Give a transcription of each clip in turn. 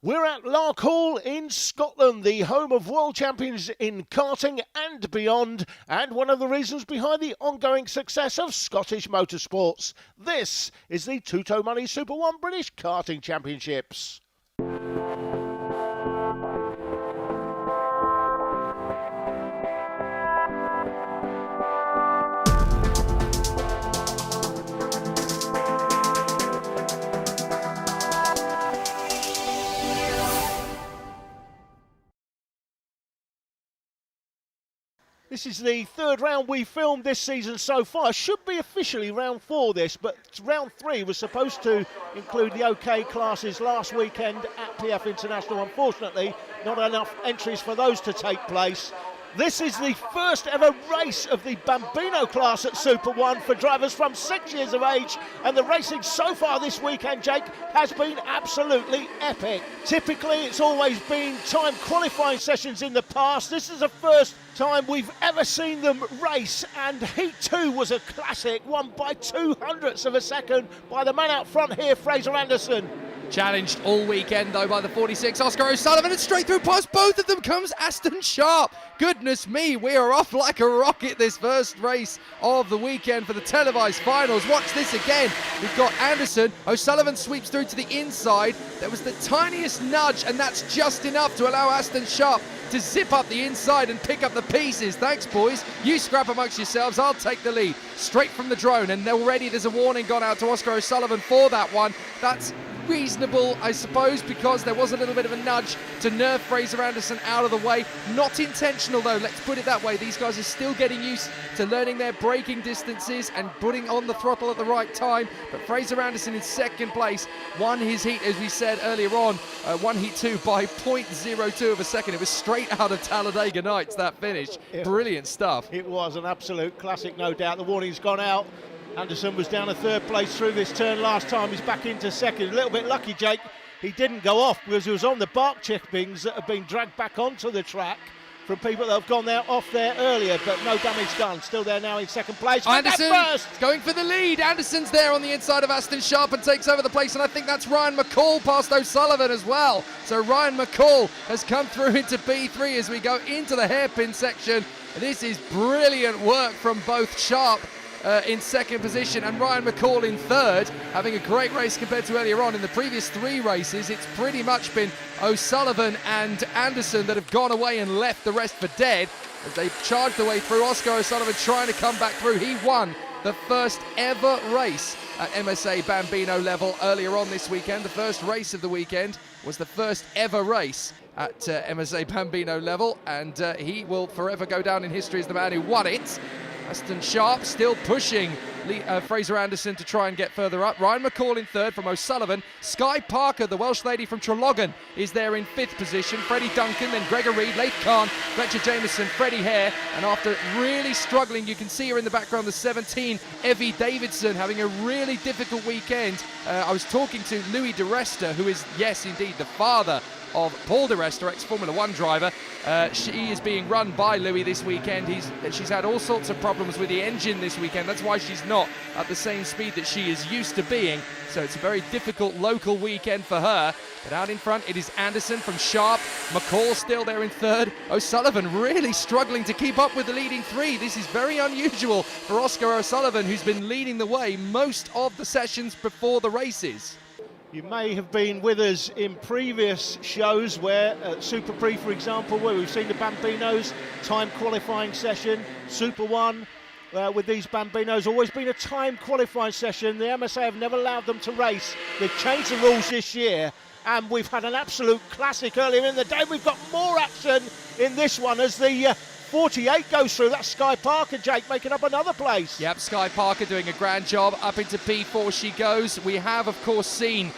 We're at Larkhall in Scotland, the home of world champions in karting and beyond, and one of the reasons behind the ongoing success of Scottish motorsports. This is the Tuto Money Super 1 British Karting Championships. This is the third round we filmed this season so far. Should be officially round 4 this, but round 3 was supposed to include the OK classes last weekend at PF International. Unfortunately, not enough entries for those to take place. This is the first ever race of the Bambino class at Super 1 for drivers from 6 years of age, and the racing so far this weekend, Jake, has been absolutely epic. Typically, it's always been time qualifying sessions in the past. This is the first time we've ever seen them race, and Heat 2 was a classic, won by 0.02 of a second by the man out front here, Frazer Anderson. Challenged all weekend though by the 46 Oscar O'Sullivan, and straight through past both of them comes Aston Sharp. Goodness me, we are off like a rocket this first race of the weekend for the televised finals. Watch this again. We've got Anderson. O'Sullivan sweeps through to the inside. There was the tiniest nudge, and that's just enough to allow Aston Sharp to zip up the inside and pick up the pieces. Thanks, boys. You scrap amongst yourselves. I'll take the lead. Straight from the drone, and already there's a warning gone out to Oscar O'Sullivan for that one. That's reasonable, I suppose, because there was a little bit of a nudge to nerve Frazer Anderson out of the way. Not intentional though, let's put it that way. These guys are still getting used to learning their braking distances and putting on the throttle at the right time. But Frazer Anderson in second place won his heat, as we said earlier on, won heat 2 by 0.02 of a second. It was straight out of Talladega Nights, that finish. Brilliant stuff. It was an absolute classic, no doubt. The warning's gone out. Anderson was down to third place through this turn last time. He's back into second. A little bit lucky, Jake. He didn't go off because he was on the bark chippings that have been dragged back onto the track from people that have gone there off there earlier, but no damage done. Still there now in second place. Anderson going for the lead. Anderson's there on the inside of Aston Sharp and takes over the place, and I think that's Ryan McCall past O'Sullivan as well. So Ryan McCall has come through into B3 as we go into the hairpin section. This is brilliant work from both Sharp in second position and Ryan McCall in third, having a great race compared to earlier on. In the previous 3 races, it's pretty much been O'Sullivan and Anderson that have gone away and left the rest for dead as they charged their way through. Oscar O'Sullivan trying to come back through. He won the first ever race at MSA Bambino level earlier on this weekend. The first race of the weekend was the first ever race at MSA Bambino level, and he will forever go down in history as the man who won it. Aston Sharp still pushing Frazer Anderson to try and get further up. Ryan McCall in third from O'Sullivan. Skye Parker, the Welsh lady from Treloggan, is there in 5th position. Freddie Duncan, then Gregor Reid, Leif Khan, Fletcher Jameson, Freddie Hare. And after really struggling, you can see her in the background, the 17, Evie Davidson, having a really difficult weekend. I was talking to Louis de Resta, who is, yes, indeed, the father of Paul de Resta, ex-Formula 1 driver. She is being run by Louis this weekend. She's had all sorts of problems with the engine this weekend. That's why she's not at the same speed that she is used to being. So it's a very difficult local weekend for her. But out in front, it is Anderson from Sharp. McCall still there in third. O'Sullivan really struggling to keep up with the leading 3. This is very unusual for Oscar O'Sullivan, who's been leading the way most of the sessions before the races. You may have been with us in previous shows where, Super Prix for example, where we've seen the Bambinos time qualifying session. Super 1 with these Bambinos, always been a time qualifying session. The MSA have never allowed them to race. They've changed the rules this year, and we've had an absolute classic earlier in the day. We've got more action in this one as the 48 goes through. That's Skye Parker, Jake, making up another place. Yep, Skye Parker doing a grand job. Up into P4 she goes. We have, of course, seen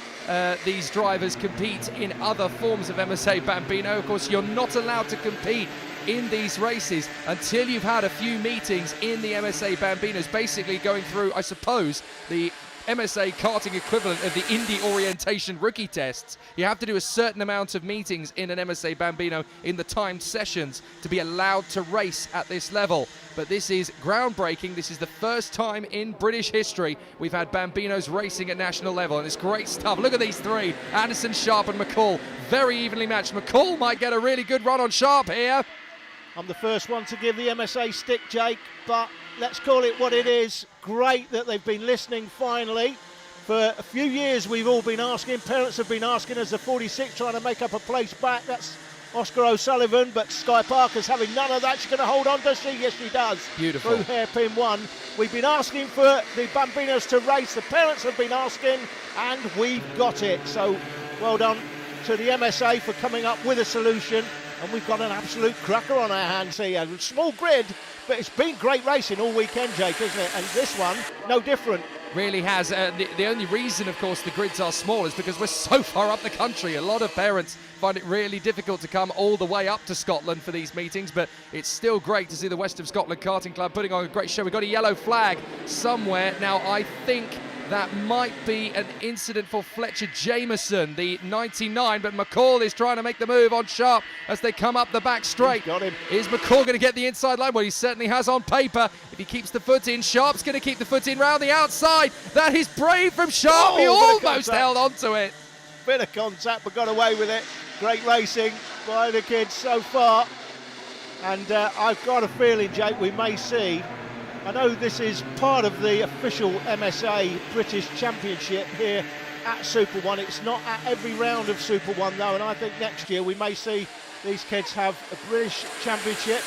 these drivers compete in other forms of MSA Bambino. Of course, you're not allowed to compete in these races until you've had a few meetings in the MSA Bambinos, basically going through, I suppose, the MSA karting equivalent of the Indy orientation rookie tests. You have to do a certain amount of meetings in an MSA Bambino in the timed sessions to be allowed to race at this level. But this is groundbreaking. This is the first time in British history we've had Bambinos racing at national level, and it's great stuff. Look at these three, Anderson, Sharp and McCall, very evenly matched. McCall might get a really good run on Sharp here. I'm the first one to give the MSA stick, Jake, but let's call it what it is. Great that they've been listening finally. For a few years we've all been asking, parents have been asking as the 46 trying to make up a place back. That's Oscar O'Sullivan, but Skye Parker's having none of that. She's going to hold on, does she? Yes, she does. Beautiful. Through hairpin one. We've been asking for the Bambinos to race. The parents have been asking, and we've got it. So well done to the MSA for coming up with a solution. And we've got an absolute cracker on our hands here. Small grid, but it's been great racing all weekend, Jake, isn't it? And this one, no different. Really has. The only reason, of course, the grids are small is because we're so far up the country. A lot of parents find it really difficult to come all the way up to Scotland for these meetings, but it's still great to see the West of Scotland Karting Club putting on a great show. We've got a yellow flag somewhere. Now, I think that might be an incident for Fletcher Jameson, the 99, but McCall is trying to make the move on Sharp as they come up the back straight. Got him. Is McCall going to get the inside line? Well, he certainly has on paper. If he keeps the foot in, Sharp's going to keep the foot in round the outside. That is brave from Sharp. He almost held on to it. Bit of contact, but got away with it. Great racing by the kids so far. And I've got a feeling, Jake, we may see, I know this is part of the official MSA British Championship here at Super 1. It's not at every round of Super 1 though, and I think next year we may see these kids have a British Championship,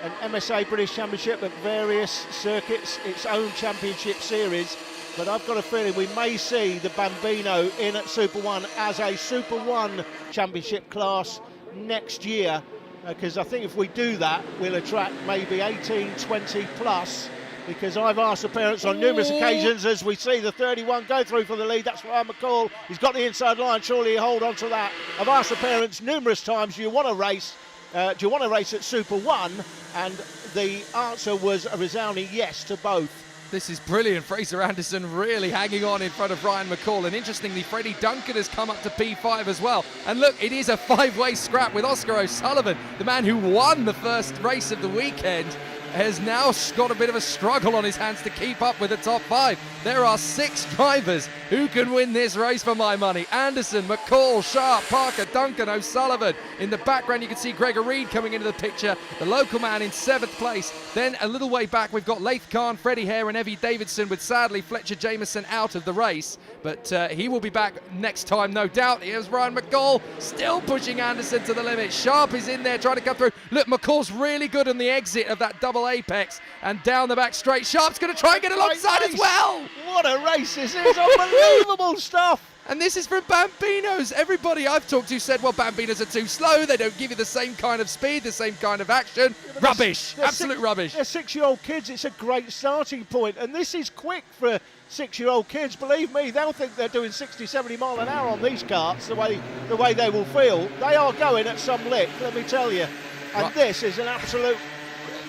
an MSA British Championship at various circuits, its own championship series. But I've got a feeling we may see the Bambino in at Super 1 as a Super 1 championship class next year. Because I think if we do that, we'll attract maybe 18, 20 plus, because I've asked the parents on numerous occasions as we see the 31 go through for the lead. That's Ryan McCall. He's got the inside line. Surely he'll hold on to that. I've asked the parents numerous times, do you want to race at Super 1? And the answer was a resounding yes to both. This is brilliant. Frazer Anderson really hanging on in front of Ryan McCall. And interestingly, Freddie Duncan has come up to P5 as well. And look, it is a five-way scrap with Oscar O'Sullivan, the man who won the first race of the weekend, has now got a bit of a struggle on his hands to keep up with the top five. There are 6 drivers who can win this race for my money. Anderson, McCall, Sharp, Parker, Duncan, O'Sullivan. In the background, you can see Gregor Reed coming into the picture, the local man in 7th place. Then a little way back, we've got Laith Khan, Freddie Hare and Evie Davidson, with sadly Fletcher Jameson out of the race. But he will be back next time, no doubt. Here's Ryan McCall, still pushing Anderson to the limit. Sharp is in there trying to come through. Look, McCall's really good on the exit of that double apex and down the back straight. Sharp's going to try and get alongside as well. What a race this is. Unbelievable stuff. And this is from Bambinos. Everybody I've talked to said, well, Bambinos are too slow. They don't give you the same kind of speed, the same kind of action. Rubbish. Absolute rubbish. They're 6-year-old kids. It's a great starting point. And this is quick for 6-year-old kids. Believe me, they'll think they're doing 60, 70 mile an hour on these karts, the way they will feel. They are going at some lick, let me tell you. And this is an absolute,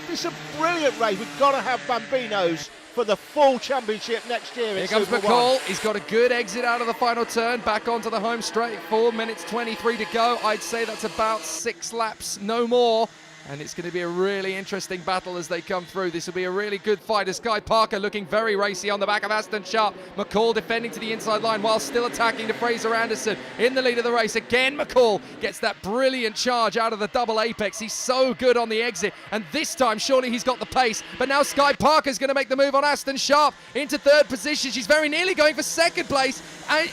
it's a brilliant race. We've got to have Bambinos for the full championship next year. Here comes McCall. He's got a good exit out of the final turn, back onto the home straight. 4 minutes 23 to go. I'd say that's about 6 laps, no more. And it's going to be a really interesting battle as they come through. This will be a really good fight as Skye Parker looking very racy on the back of Aston Sharp. McCall defending to the inside line while still attacking to Frazer Anderson in the lead of the race. Again, McCall gets that brilliant charge out of the double apex. He's so good on the exit. And this time, surely he's got the pace. But now Skye Parker's going to make the move on Aston Sharp into 3rd position. She's very nearly going for 2nd place.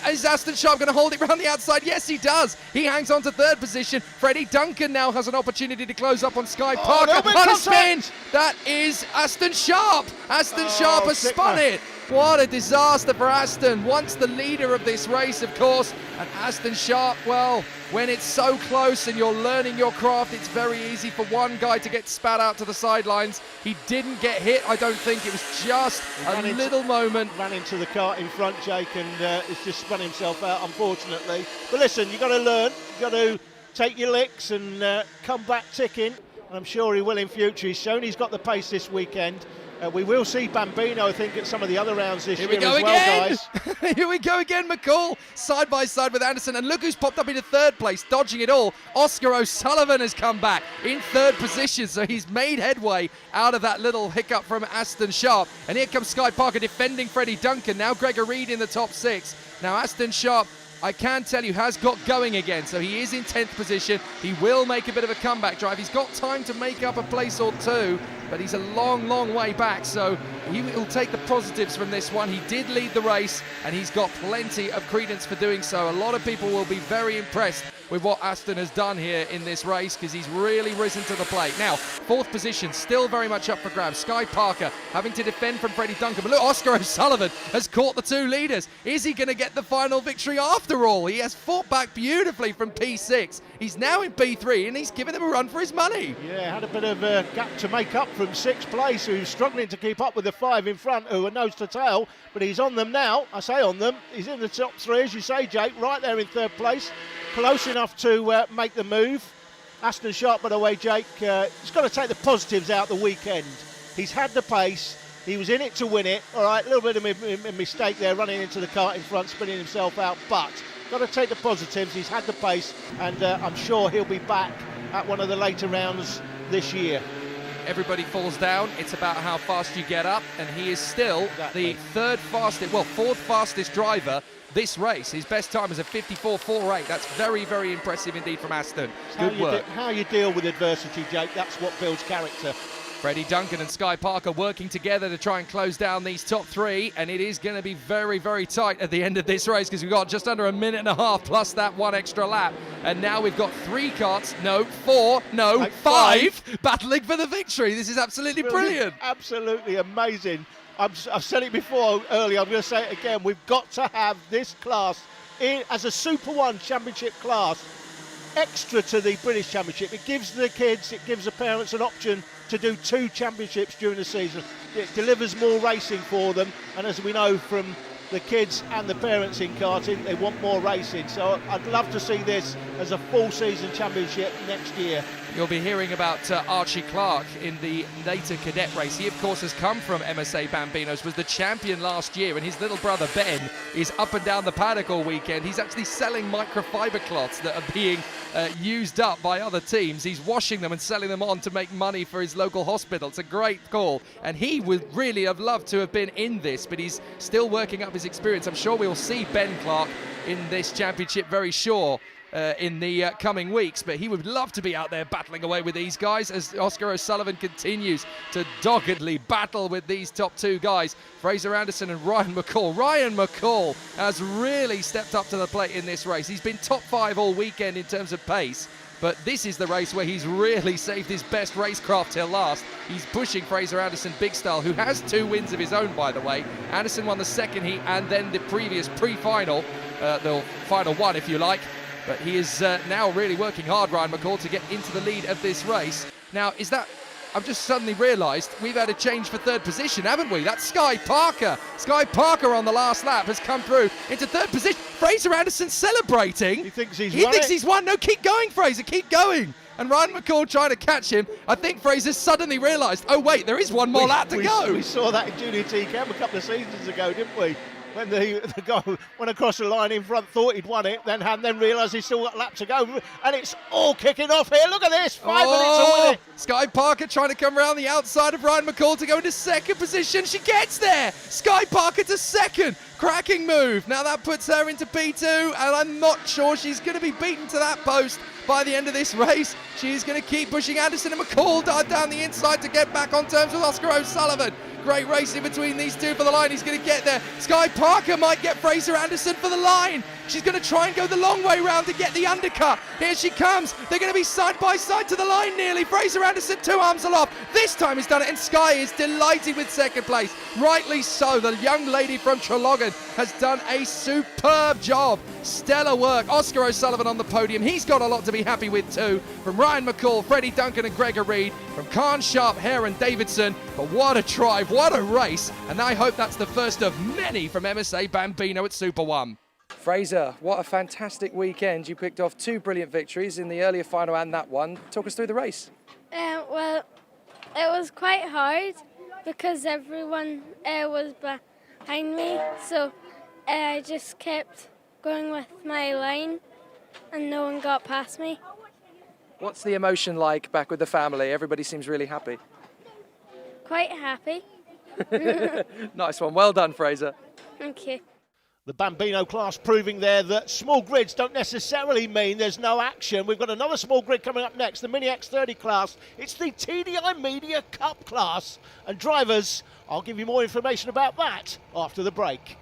Is Aston Sharp going to hold it around the outside? Yes, he does. He hangs on to 3rd position. Freddie Duncan now has an opportunity to close up on Skye Parker on a spin. That is Aston Sharp. Aston Sharp has spun it. What a disaster for Aston. Once the leader of this race, of course. And Aston Sharp, well, when it's so close and you're learning your craft, it's very easy for one guy to get spat out to the sidelines. He didn't get hit, I don't think. It was just a little moment. Ran into the cart in front, Jake, and it's just spun himself out, unfortunately. But listen, you've got to learn. You've got to take your licks and come back ticking. I'm sure he will in future. He's shown he's got the pace this weekend. We will see Bambino, I think, at some of the other rounds this year Here we go as well, again. guys. Here we go again, McCall, side by side with Anderson. And look who's popped up into third place, dodging it all. Oscar O'Sullivan has come back in third position, so he's made headway out of that little hiccup from Aston Sharp. And here comes Skye Parker defending Freddie Duncan. Now Gregor Reed in the top 6. Now Aston Sharp, I can tell you, has got going again, so he is in 10th position. He will make a bit of a comeback drive. He's got time to make up a place or two, but he's a long, long way back, so he will take the positives from this one. He did lead the race, and he's got plenty of credence for doing so. A lot of people will be very impressed with what Aston has done here in this race, because he's really risen to the plate. Now, 4th position, still very much up for grabs. Skye Parker having to defend from Freddie Duncan. But look, Oscar O'Sullivan has caught the 2 leaders. Is he going to get the final victory after all? He has fought back beautifully from P6. He's now in P3, and he's giving them a run for his money. Yeah, had a bit of a gap to make up from 6th place, who's struggling to keep up with the 5 in front, who are nose to tail, but he's on them now. I say on them. He's in the top 3, as you say, Jake, right there in 3rd place. Close enough to make the move. Aston Sharp, by the way, Jake, he's got to take the positives out the weekend. He's had the pace. He was in it to win it. All right, a little bit of a mistake there, running into the cart in front, spinning himself out. But got to take the positives. He's had the pace, and I'm sure he'll be back at one of the later rounds this year. Everybody falls down. It's about how fast you get up, and he is still the 4th fastest driver this race. His best time is a 54.48. That's very, very impressive indeed from Aston. Good work. How you deal with adversity, Jake, that's what builds character. Freddie Duncan and Skye Parker working together to try and close down these top 3, and it is going to be very, very tight at the end of this race, because we've got just under a minute and a half plus that 1 extra lap, and now we've got 3 karts, no, 4, no, like 5 battling for the victory. This is absolutely brilliant. Absolutely amazing. I've said it before earlier, I'm going to say it again. We've got to have this class in as a Super 1 championship class extra to the British Championship. It gives the kids, it gives the parents an option to do 2 championships during the season. It delivers more racing for them, and as we know from the kids and the parents in karting, they want more racing. So I'd love to see this as a full season championship next year. You'll be hearing about Archie Clark in the later cadet race. He, of course, has come from MSA Bambinos, was the champion last year, and his little brother Ben is up and down the paddock all weekend. He's actually selling microfiber cloths that are being used up by other teams. He's washing them and selling them on to make money for his local hospital. It's a great call, and he would really have loved to have been in this, but he's still working up his experience. I'm sure we'll see Ben Clark in this championship, very sure. In the coming weeks, but he would love to be out there battling away with these guys as Oscar O'Sullivan continues to doggedly battle with these top 2 guys, Frazer Anderson and Ryan McCall. Ryan McCall has really stepped up to the plate in this race. He's been top 5 all weekend in terms of pace, but this is the race where he's really saved his best racecraft till last. He's pushing Frazer Anderson big style, who has 2 wins of his own, by the way. Anderson won the 2nd heat and then the previous pre-final, the final one if you like. But he is now really working hard, Ryan McCall, to get into the lead of this race. Now, I've just suddenly realised we've had a change for 3rd position, haven't we? That's Skye Parker. Skye Parker on the last lap has come through into 3rd position. Frazer Anderson celebrating. He thinks he's won. No, keep going, Frazer, keep going. And Ryan McCall trying to catch him. I think Fraser suddenly realised, oh wait, there is one more lap to go. We saw that in Junior T-Cam a couple of seasons ago, didn't we? When the guy went across the line in front, thought he'd won it, then realised he's still got a lap to go, and it's all kicking off here. Look at this, 5 minutes to win it. Skye Parker trying to come around the outside of Ryan McCall to go into 2nd position. She gets there. Skye Parker to 2nd. Cracking move. Now that puts her into P2, and I'm not sure she's going to be beaten to that post by the end of this race. She's going to keep pushing Anderson and McCall down the inside to get back on terms with Oscar O'Sullivan. Great race in between these 2 for the line. He's going to get there. Skye Parker might get Frazer Anderson for the line. She's going to try and go the long way round to get the undercut. Here she comes. They're going to be side by side to the line nearly. Frazer Anderson 2 arms aloft. This time he's done it, and Skye is delighted with 2nd place. Rightly so. The young lady from Treloggan has done a superb job. Stellar work. Oscar O'Sullivan on the podium. He's got a lot to be happy with too. From Ryan McCall, Freddie Duncan and Gregor Reed. From Khan, Sharp, Hare and Davidson. But what a drive, what a race. And I hope that's the first of many from MSA Bambino at Super 1. Frazer, what a fantastic weekend. You picked off 2 brilliant victories in the earlier final and that one. Talk us through the race. Well, it was quite hard. because everyone was behind me, so I just kept going with my line and no one got past me. What's the emotion like back with the family? Everybody seems really happy. Quite happy. Nice one. Well done, Frazer. Thank you. The Bambino class proving there that small grids don't necessarily mean there's no action. We've got another small grid coming up next, the Mini X30 class. It's the TDI Media Cup class. And drivers, I'll give you more information about that after the break.